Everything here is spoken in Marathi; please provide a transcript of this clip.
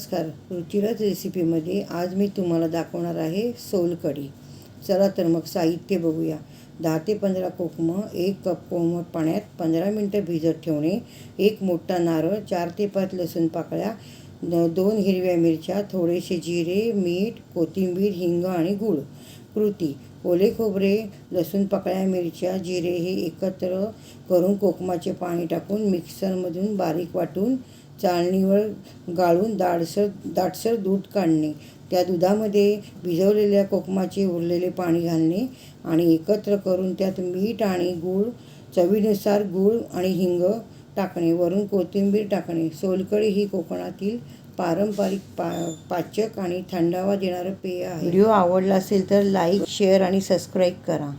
नमस्कार, रुचिराज रेसिपीमध्ये आज मी तुम्हाला दाखवणार आहे सोलकढी। चला तर मग साहित्य बघूया। 10 ते 15 कोकमं, 1 कप कोमट पाण्यात 15 मिनिटं भिजत ठेवणे, 1 मोठा नारळ, 4 ते 5 लसूण पाकळ्या, 2 हिरव्या मिरच्या, थोडेसे जिरे, मीठ, कोथिंबीर, हिंग आणि गूळ। कृती: ओले खोबरे, लसूण पाकळ्या, मिरच्या, जिरे हे एकत्र करून कोकमाचे पाणी टाकून मिक्सरमधून बारीक वाटून चाळणीवर गाळून दाटसर दूध काढणे, त्या दुधामध्ये भिजवलेल्या कोकमाचे उरलेले पाणी घालणे आणि एकत्र करून त्यात मीठ आणि गूळ, चवीनुसार गूळ आणि हिंग टाकणे, वरून कोथिंबीर टाकणे। सोलकढी ही कोकणातील पारंपरिक पाचक आणि थंडावा देणारं पेय आहे। व्हिडिओ आवडला असेल तर लाईक, शेअर आणि सबस्क्राईब करा।